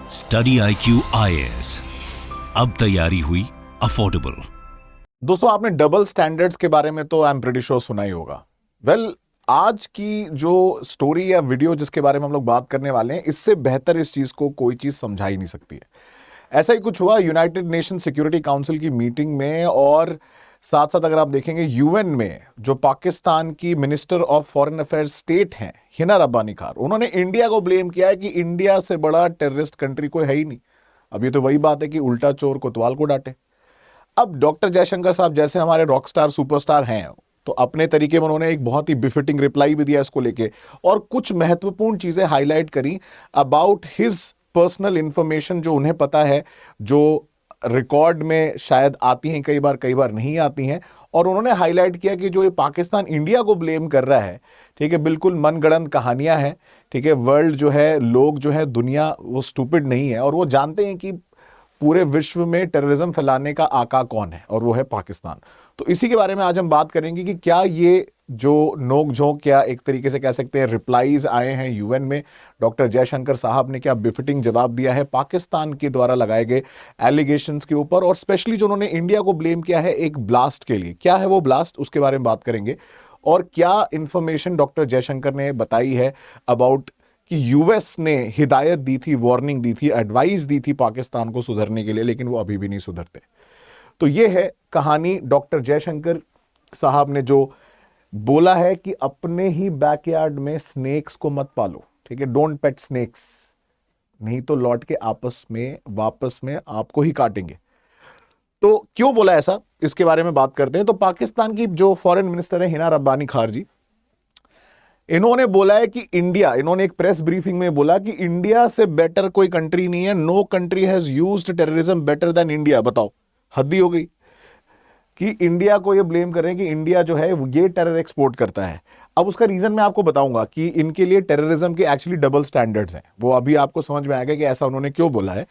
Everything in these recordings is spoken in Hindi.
स्टडी IQ IAS, अब तैयारी हुई अफोर्डेबल। दोस्तों, आपने डबल स्टैंडर्ड्स के बारे में तो आई एम प्रीटी श्योर सुना ही होगा। आज की जो स्टोरी या वीडियो जिसके बारे में हम लोग बात करने वाले हैं, इससे बेहतर इस चीज को कोई चीज समझा ही नहीं सकती है। ऐसा ही कुछ हुआ यूनाइटेड नेशन सिक्योरिटी काउंसिल की मीटिंग में, और साथ साथ अगर आप देखेंगे यूएन में जो पाकिस्तान की minister of foreign affairs state हैं हिना रब्बानी खार, उन्होंने इंडिया को ब्लेम किया है कि इंडिया से बड़ा टेररिस्ट कंट्री कोई है ही नहीं। अब ये तो वही बात है कि उल्टा चोर कोतवाल को डांटे। अब डॉक्टर जयशंकर साहब जैसे हमारे रॉकस्टार सुपरस्टार हैं, तो अपने तरीके में उन्होंने एक बहुत ही बिफिटिंग रिप्लाई भी दिया इसको लेके, और कुछ महत्वपूर्ण चीजें हाईलाइट करी अबाउट हिज पर्सनल इंफॉर्मेशन जो उन्हें पता है, जो रिकॉर्ड में शायद आती हैं, कई बार नहीं आती हैं। और उन्होंने हाईलाइट किया कि जो ये पाकिस्तान इंडिया को ब्लेम कर रहा है, ठीक है, बिल्कुल मनगढ़ंत कहानियां हैं। ठीक है, वर्ल्ड जो है, लोग जो है, दुनिया वो स्टूपिड नहीं है, और वो जानते हैं कि पूरे विश्व में टेररिज्म फैलाने का आका कौन है, और वो है पाकिस्तान। तो इसी के बारे में आज हम बात करेंगे कि क्या ये जो नोक झोंक, क्या एक तरीके से कह सकते हैं रिप्लाईज आए हैं यूएन में, डॉक्टर जयशंकर साहब ने क्या बिफिटिंग जवाब दिया है पाकिस्तान के द्वारा लगाए गए एलिगेशंस के ऊपर, और स्पेशली जो उन्होंने इंडिया को ब्लेम किया है एक ब्लास्ट के लिए, क्या है वो ब्लास्ट, उसके बारे में बात करेंगे। और क्या इंफॉर्मेशन डॉक्टर जयशंकर ने बताई है अबाउट कि यूएस ने हिदायत दी थी, वार्निंग दी थी, एडवाइस दी थी पाकिस्तान को सुधरने के लिए, लेकिन वो अभी भी नहीं सुधरते। तो ये है कहानी। डॉक्टर जयशंकर साहब ने जो बोला है कि अपने ही बैकयार्ड में स्नेक्स को मत पालो, ठीक है, डोंट पेट स्नेक्स, नहीं तो लौट के वापस में आपको ही काटेंगे। तो क्यों बोला ऐसा, इसके बारे में बात करते हैं। तो पाकिस्तान की जो फॉरेन मिनिस्टर है हिना रब्बानी खार जी, इन्होंने बोला है कि इंडिया, इन्होंने एक प्रेस ब्रीफिंग में बोला कि इंडिया से बेटर कोई कंट्री नहीं है, no country has used terrorism better than India. बताओ, हद ही हो गई कि इंडिया को ये ब्लेम कर रहे हैं कि इंडिया जो है ये टेरर एक्सपोर्ट करता है। अब उसका रीजन मैं आपको बताऊंगा कि इनके लिए टेररिज्म के एक्चुअली डबल स्टैंडर्ड्स हैं, वो अभी आपको समझ में आएगा कि ऐसा उन्होंने क्यों बोला है।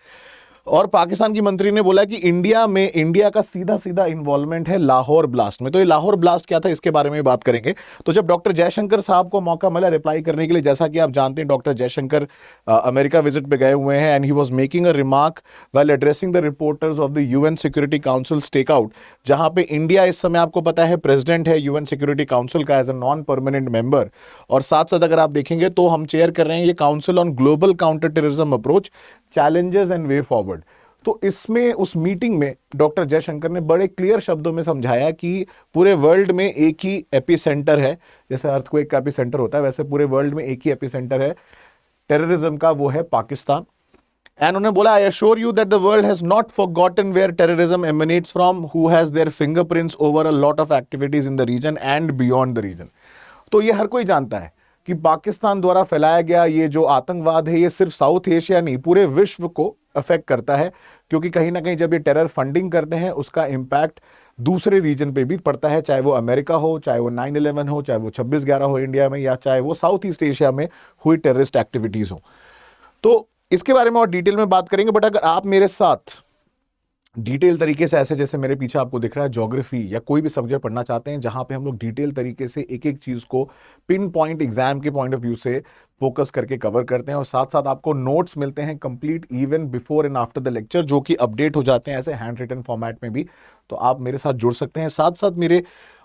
और पाकिस्तान की मंत्री ने बोला कि इंडिया का सीधा इन्वॉल्वमेंट है लाहौर ब्लास्ट में। तो ये लाहौर ब्लास्ट क्या था, इसके बारे में बात करेंगे। तो जब डॉक्टर जयशंकर साहब को मौका मिला रिप्लाई करने के लिए, जैसा कि आप जानते हैं डॉक्टर जयशंकर अमेरिका विजिट पे गए हुए हैं, and he was making a remark while addressing the reporters of the UN security council stakeout, जहां पे इंडिया इस समय आपको पता है प्रेसिडेंट है यूएन सिक्योरिटी काउंसिल का as a non permanent member. और साथ साथ अगर आप देखेंगे तो हम चेयर कर रहे हैं ये council on global counter terrorism approach, challenges and way forward. तो इसमें उस मीटिंग में डॉक्टर जयशंकर ने बड़े क्लियर शब्दों में समझाया कि पूरे वर्ल्ड में एक ही एपिसेंटर है, जैसे अर्थक्वेक का एपिसेंटर होता है वैसे पूरे वर्ल्ड में एक ही एपिसेंटर है टेररिज्म का, वो है पाकिस्तान। एंड उन्होंने बोला, I assure you that the world has not forgotten where terrorism emanates from, who has their fingerprints over a lot of activities in the region and beyond the region. तो ये हर कोई जानता है कि पाकिस्तान द्वारा फैलाया गया ये जो आतंकवाद है, ये सिर्फ साउथ एशिया नहीं पूरे विश्व को अफेक्ट करता है, क्योंकि कहीं ना कहीं जब ये टेरर फंडिंग करते हैं उसका इंपैक्ट दूसरे रीजन पे भी पड़ता है, चाहे वो अमेरिका हो, चाहे वो 9/11 हो, चाहे वो 26/11 हो इंडिया में, या चाहे वो साउथ ईस्ट एशिया में हुई टेररिस्ट एक्टिविटीज हो। तो इसके बारे में और डिटेल में बात करेंगे। बट अगर आप मेरे साथ डिटेल तरीके से, ऐसे जैसे मेरे पीछे आपको दिख रहा है, ज्योग्राफी या कोई भी सब्जेक्ट पढ़ना चाहते हैं जहां पे हम लोग डिटेल तरीके से एक एक चीज को पिन पॉइंट एग्जाम के पॉइंट ऑफ व्यू से फोकस करके कवर करते हैं, और साथ साथ आपको नोट्स मिलते हैं complete even before and after the lecture, जो कि अपडेट हो जाते हैं ऐसे हैंड रिटन फॉर्मेट में भी, तो आप मेरे साथ जुड़ सकते हैं। साथ साथ मेरे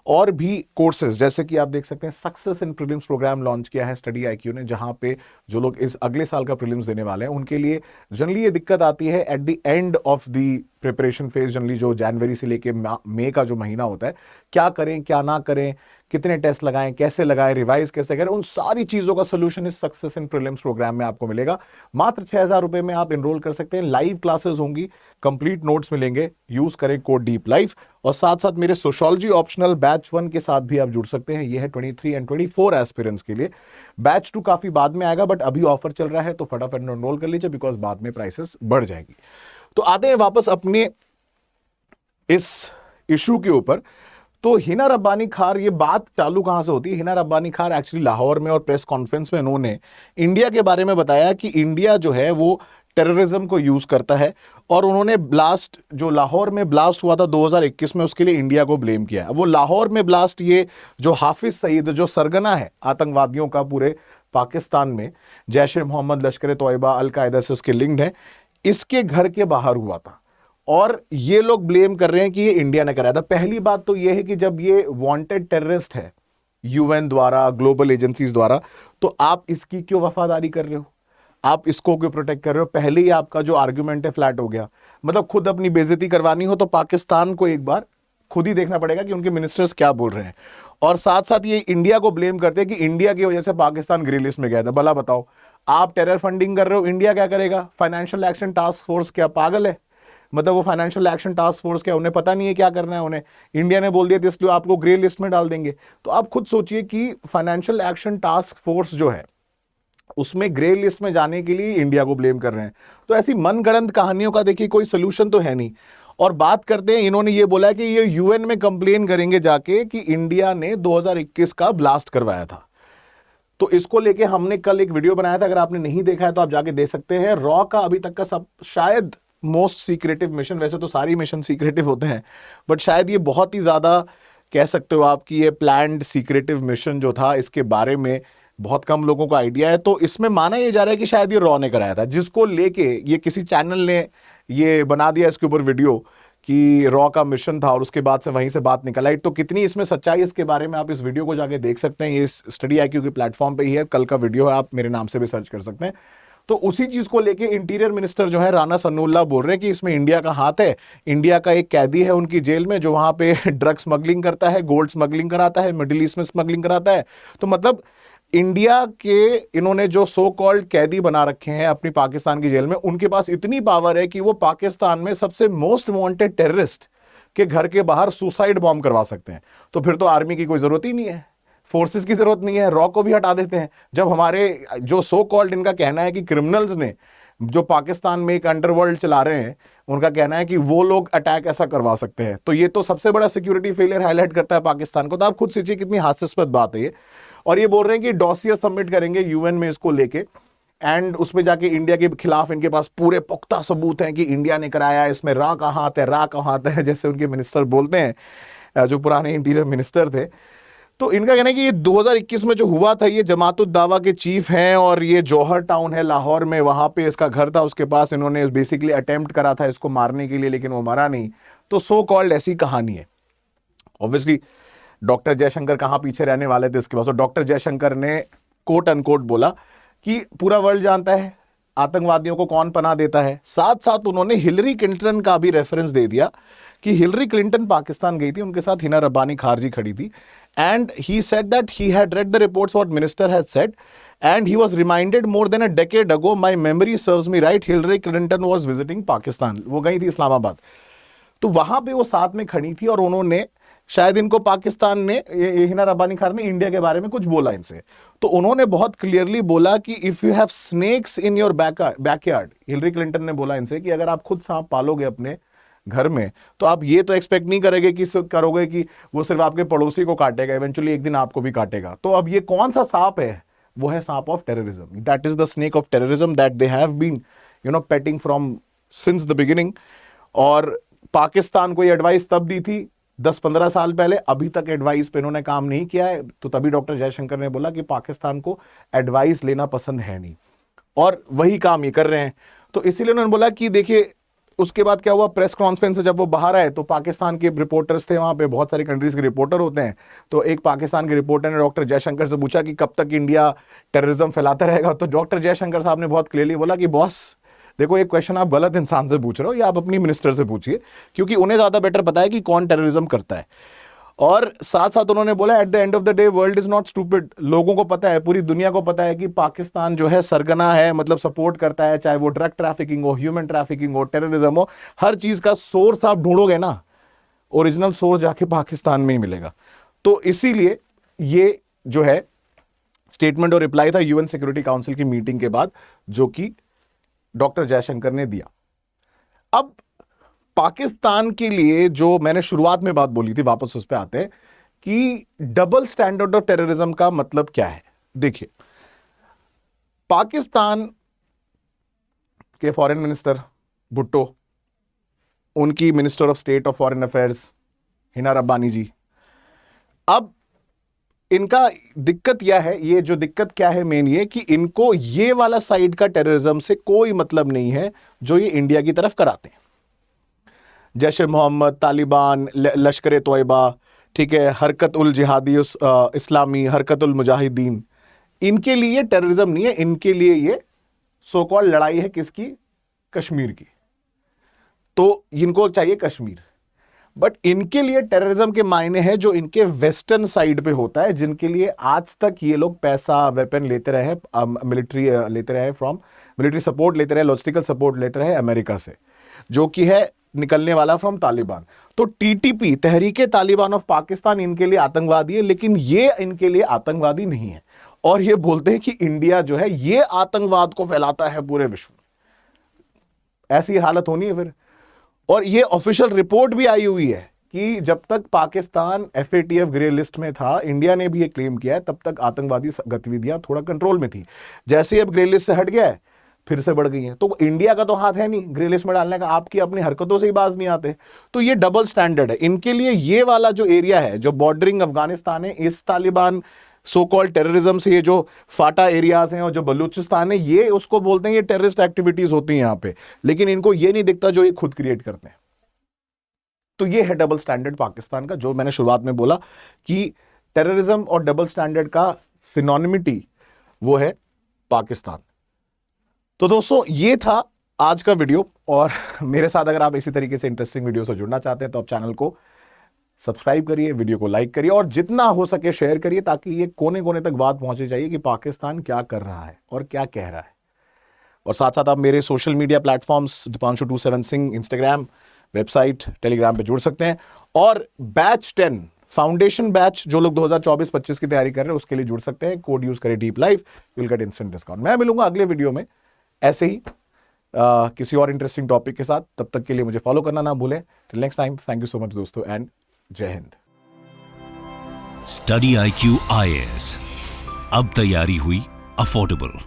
और भी कोर्सेज, जैसे कि आप देख सकते हैं success in prelims program launch किया है स्टडी IQ ने, जहां पे जो लोग इस अगले साल का प्रीलिम्स देने वाले हैं उनके लिए जनरली ये दिक्कत आती है at the end of the preparation phase, generally जो जनवरी से लेके मई का जो महीना होता है, क्या करें क्या ना करें, कितने टेस्ट लगाएं, कैसे लगाएं, रिवाइज कैसे करें, उन सारी चीजों का सोल्यूशन इस सक्सेस इन प्रीलिम्स प्रोग्राम में आपको मिलेगा। मात्र 6,000 रुपए में आप एनरोल कर सकते हैं। लाइव क्लासेस होंगी, कंप्लीट नोट्स मिलेंगे, यूज करें कोड डीप लाइफ। और साथ साथ मेरे सोशियोलॉजी ऑप्शनल बैच 1 के साथ भी आप जुड़ सकते हैं। ये है 23 एंड 24 एस्पिरेंट्स के लिए। बैच 2 काफी बाद में आएगा, बट अभी ऑफर चल रहा है तो फटाफट एनरोल कर लीजिए, बिकॉज बाद में प्राइसेस बढ़ जाएगी। तो आते हैं वापस अपने इस इशू के ऊपर। तो हिना रब्बानी खार, ये बात चालू कहां से होती है, हिना रब्बानी खार एक्चुअली लाहौर में और प्रेस कॉन्फ्रेंस में उन्होंने इंडिया के बारे में बताया कि इंडिया जो है वो टेररिज्म को यूज करता है, और उन्होंने ब्लास्ट, जो लाहौर में ब्लास्ट हुआ था 2021 में, उसके लिए इंडिया को ब्लेम किया। वो लाहौर में ब्लास्ट, ये जो हाफिज सईद जो सरगना है आतंकवादियों का पूरे पाकिस्तान में, जैश ए मोहम्मद, लश्कर ए तोयबा, अल कायदा से इसके लिंक्ड हैं, इसके घर के बाहर हुआ था और ये लोग ब्लेम कर रहे हैं कि ये इंडिया ने कराया था। पहली बात तो ये है कि जब ये वांटेड टेररिस्ट है यूएन द्वारा, ग्लोबल एजेंसीज द्वारा, तो आप इसकी क्यों वफादारी कर रहे हो, आप इसको क्यों प्रोटेक्ट कर रहे हो? पहले ही आपका जो आर्ग्यूमेंट है फ्लैट हो गया। मतलब खुद अपनी बेइज्जती करवानी हो तो पाकिस्तान को एक बार खुद ही देखना पड़ेगा कि उनके मिनिस्टर्स क्या बोल रहे हैं। और साथ साथ ये इंडिया को ब्लेम करते हैं कि इंडिया की वजह से पाकिस्तान ग्रे लिस्ट में गया था। भला बताओ, आप टेरर फंडिंग कर रहे हो, इंडिया क्या करेगा? फाइनेंशियल एक्शन टास्क फोर्स क्या पागल है? मतलब वो फाइनेंशियल एक्शन टास्क फोर्स क्या, उन्हें पता नहीं है क्या करना है? उन्हें इंडिया ने बोल दिया तो इसलिए आपको ग्रे लिस्ट में डाल देंगे। तो आप खुद सोचिए कि फाइनेंशियल एक्शन टास्क फोर्स जो है उसमें ग्रे लिस्ट में जाने के लिए इंडिया को ब्लेम कर रहे हैं। तो ऐसी मनगढ़ंत कहानियों का देखिए कोई सोल्यूशन तो है नहीं। और बात करते हैं, इन्होंने ये बोला कि ये यूएन में कंप्लेन करेंगे जाके कि इंडिया ने 2021 का ब्लास्ट करवाया था। तो इसको लेके हमने कल एक वीडियो बनाया था, अगर आपने नहीं देखा है तो आप जाके देख सकते हैं। रॉ का अभी तक का सब शायद मोस्ट सीक्रेटिव मिशन, वैसे तो सारी मिशन सीक्रेटिव होते हैं, बट शायद ये बहुत ही ज्यादा कह सकते हो आप कि ये प्लान्ड सीक्रेटिव मिशन जो था, इसके बारे में बहुत कम लोगों को आइडिया है। तो इसमें माना यह जा रहा है कि शायद ये रॉ ने कराया था, जिसको लेके ये किसी चैनल ने ये बना दिया इसके ऊपर वीडियो कि रॉ का मिशन था और उसके बाद से वहीं से बात निकल आई। तो कितनी इसमें सच्चाई इसके बारे में आप इस वीडियो को जाके देख सकते हैं। ये स्टडी IQ के प्लेटफॉर्म पे ही है, कल का वीडियो है, आप मेरे नाम से भी सर्च कर सकते हैं। तो उसी चीज को लेके इंटीरियर मिनिस्टर जो है राणा सनाउल्लाह बोल रहे हैं कि इसमें इंडिया का हाथ है। इंडिया का एक कैदी है उनकी जेल में जो वहां पे ड्रग स्मगलिंग करता है, गोल्ड स्मगलिंग कराता है, मिडिल ईस्ट में स्मगलिंग कराता है। तो मतलब इंडिया के इन्होंने जो सो कॉल्ड कैदी बना रखे हैं अपनी पाकिस्तान की जेल में, उनके पास इतनी पावर है कि वो पाकिस्तान में सबसे मोस्ट वांटेड टेररिस्ट के घर के बाहर सुसाइड बॉम्ब करवा सकते हैं। तो फिर तो आर्मी की कोई जरूरत ही नहीं है, फोर्सेस की जरूरत नहीं है, रॉ को भी हटा देते हैं। जब हमारे जो सो कॉल्ड, इनका कहना है कि क्रिमिनल्स ने जो पाकिस्तान में एक अंडरवर्ल्ड चला रहे हैं, उनका कहना है कि वो लोग अटैक ऐसा करवा सकते हैं, तो ये तो सबसे बड़ा सिक्योरिटी फेलियर हाईलाइट करता है पाकिस्तान को। तो आप खुद सोचिए कितनी हास्यास्पद बात है ये। और ये बोल रहे हैं कि डॉसियर सबमिट करेंगे यूएन में इसको लेके, एंड उसमें जाके इंडिया के खिलाफ इनके पास पूरे पुख्ता सबूत हैं कि इंडिया ने कराया, इसमें रा का हाथ है, रा का हाथ है, जैसे उनके मिनिस्टर बोलते हैं, जो पुराने इंटीरियर मिनिस्टर थे। तो इनका कहना है कि ये 2021 में जो हुआ था, ये जमातुद दावा के चीफ हैं और ये जौहर टाउन है लाहौर में, वहां पे इसका घर था, उसके पास इन्होंने बेसिकली अटेम्प्ट करा था इसको मारने के लिए, लेकिन वो मरा नहीं। तो सो कॉल्ड ऐसी कहानी है। ऑब्वियसली डॉक्टर जयशंकर कहां पीछे रहने वाले थे इसके बाद। तो डॉक्टर जयशंकर ने कोट अनकोट बोला कि पूरा वर्ल्ड जानता है आतंकवादियों को कौन पनाह देता है। साथ साथ उन्होंने हिलरी क्लिंटन का भी रेफरेंस दे दिया कि हिलरी क्लिंटन पाकिस्तान गई थी, उनके साथ हिना रब्बानी खारजी खड़ी थी, and he said that he had read the reports what minister had said and he was reminded more than a decade ago, my memory serves me right, Hillary Clinton was visiting Pakistan. वो गई थी इस्लामाबाद, तो वहां पे वो साथ में खड़ी थी और उन्होंने शायद इनको पाकिस्तान ने, हिना रब्बानी खान ने इंडिया के बारे में कुछ बोला इनसे। तो उन्होंने बहुत क्लियरली बोला कि if you have snakes in your backyard, Hillary Clinton ने बोला इनसे कि अगर आप खुद सांप पालोगे अपने घर में तो आप ये तो एक्सपेक्ट नहीं करोगे कि वो सिर्फ आपके पड़ोसी को काटेगा, इवेंचुअली एक दिन आपको भी काटेगा। तो अब ये कौन सा सांप है? वो है सांप of terrorism. That is the snake of terrorism that they have been petting from since the beginning. और पाकिस्तान को ये एडवाइस तब दी थी 10-15 साल पहले, अभी तक एडवाइस पे इन्होंने काम नहीं किया है। तो तभी डॉक्टर जयशंकर ने बोला कि पाकिस्तान को एडवाइस लेना पसंद है नहीं, और वही काम ये कर रहे हैं। तो इसीलिए उन्होंने बोला कि देखिए, उसके बाद क्या हुआ, प्रेस कॉन्फ्रेंस से जब वो बाहर आए तो पाकिस्तान के रिपोर्टर्स थे, वहां पे बहुत सारी कंट्रीज के रिपोर्टर होते हैं। तो एक पाकिस्तान के रिपोर्टर ने डॉक्टर जयशंकर से पूछा कि कब तक इंडिया टेररिज्म फैलाता रहेगा। तो डॉक्टर जयशंकर साहब ने बहुत क्लियरली बोला कि बॉस देखो, एक क्वेश्चन आप गलत इंसान से पूछ रहे हो, या आप अपनी मिनिस्टर से पूछिए, क्योंकि उन्हें ज्यादा बेटर पता है कि कौन टेररिज्म करता है। और साथ साथ उन्होंने बोला at the end of the day world is not stupid, लोगों को पता है, पूरी दुनिया को पता है कि पाकिस्तान जो है सरगना है, मतलब सपोर्ट करता है, चाहे वो ड्रग ट्रैफिकिंग हो, ह्यूमन ट्रैफिकिंग हो, टेररिज्म हो, हर चीज का सोर्स आप ढूंढोगे ना, ओरिजिनल सोर्स जाके पाकिस्तान में ही मिलेगा। तो इसीलिए ये जो है स्टेटमेंट और रिप्लाई था यूएन सिक्योरिटी काउंसिल की मीटिंग के बाद, जो कि डॉक्टर जयशंकर ने दिया। अब पाकिस्तान के लिए जो मैंने शुरुआत में बात बोली थी, वापस उस पर आते हैं कि डबल स्टैंडर्ड ऑफ टेररिज्म का मतलब क्या है। देखिए, पाकिस्तान के फॉरेन मिनिस्टर भुट्टो, उनकी minister of state of foreign affairs Hina Rabbani ji, अब इनका दिक्कत यह है, ये जो दिक्कत क्या है मेन ये कि इनको ये वाला साइड का टेररिज्म से कोई मतलब नहीं है जो ये इंडिया की तरफ कराते हैं। जैश ए मोहम्मद, तालिबान, लश्कर ए तोयबा, ठीक है, हरकत उल जिहादी इस्लामी, हरकत उल मुजाहिदीन, इनके लिए टेररिज्म नहीं है, इनके लिए ये सो कॉल्ड लड़ाई है किसकी? कश्मीर की। तो इनको चाहिए कश्मीर, बट इनके लिए टेररिज्म के मायने हैं जो इनके वेस्टर्न साइड पे होता है, जिनके लिए आज तक ये लोग पैसा, वेपन लेते रहे, मिलिट्री लेते रहे, फ्रॉम मिलिट्री सपोर्ट लेते रहे, लॉजिस्टिकल सपोर्ट लेते रहे अमेरिका से, जो कि है निकलने वाला फ्रॉम तालिबान। तो टीटीपी, तहरीके तालिबान ऑफ पाकिस्तान, इनके लिए आतंकवादी है, लेकिन ये इनके लिए आतंकवादी नहीं है। और ये बोलते हैं कि इंडिया जो है ये आतंकवाद को फैलाता है पूरे विश्व में। ऐसी हालत होनी है फिर। और ये ऑफिशियल रिपोर्ट भी आई हुई है कि जब तक पाकिस्तान FATF ग्रे लिस्ट में था, इंडिया ने भी ये क्लेम किया है, तब तक आतंकवादी गतिविधियां थोड़ा कंट्रोल में थी। जैसे ही अब ग्रे लिस्ट से हट गया है, फिर से बढ़ गई हैं। तो इंडिया का तो हाथ है नहीं ग्रे लिस्ट में डालने का, आपकी अपनी हरकतों से ही बाज नहीं आते। तो ये डबल स्टैंडर्ड है इनके लिए। ये वाला जो एरिया है जो बॉर्डरिंग अफगानिस्तान है, इस तालिबान सो कॉल्ड टेररिज्म से, ये जो फाटा एरियाज हैं और जो बलूचिस्तान है, ये उसको बोलते हैं ये टेररिस्ट एक्टिविटीज होती हैं यहां पे, लेकिन इनको ये नहीं दिखता जो ये खुद क्रिएट करते हैं। तो ये है डबल स्टैंडर्ड पाकिस्तान का, जो मैंने शुरुआत में बोला कि टेररिज्म और डबल स्टैंडर्ड का सिनोनिमिटी वो है पाकिस्तान। तो दोस्तों ये था आज का वीडियो, और मेरे साथ अगर आप इसी तरीके से इंटरेस्टिंग वीडियो से जुड़ना चाहते हैं तो आप चैनल को सब्सक्राइब करिए, वीडियो को लाइक करिए और जितना हो सके शेयर करिए, ताकि ये कोने कोने तक बात पहुंचे चाहिए कि पाकिस्तान क्या कर रहा है और क्या कह रहा है। और साथ साथ आप मेरे सोशल मीडिया प्लेटफॉर्म्स दीपांशु27 सिंह, इंस्टाग्राम, वेबसाइट, टेलीग्राम पे जुड़ सकते हैं। और बैच 10 फाउंडेशन बैच जो लोग 2024-25 की तैयारी कर रहे हैं उसके लिए जुड़ सकते हैं। कोड यूज करें deep life, you will get instant discount. मैं मिलूंगा अगले वीडियो में ऐसे ही किसी और इंटरेस्टिंग टॉपिक के साथ। तब तक के लिए मुझे फॉलो करना ना भूलें। Till next time, thank you so much दोस्तों, एंड जय हिंद। स्टडी IQ IAS, अब तैयारी हुई अफोर्डेबल।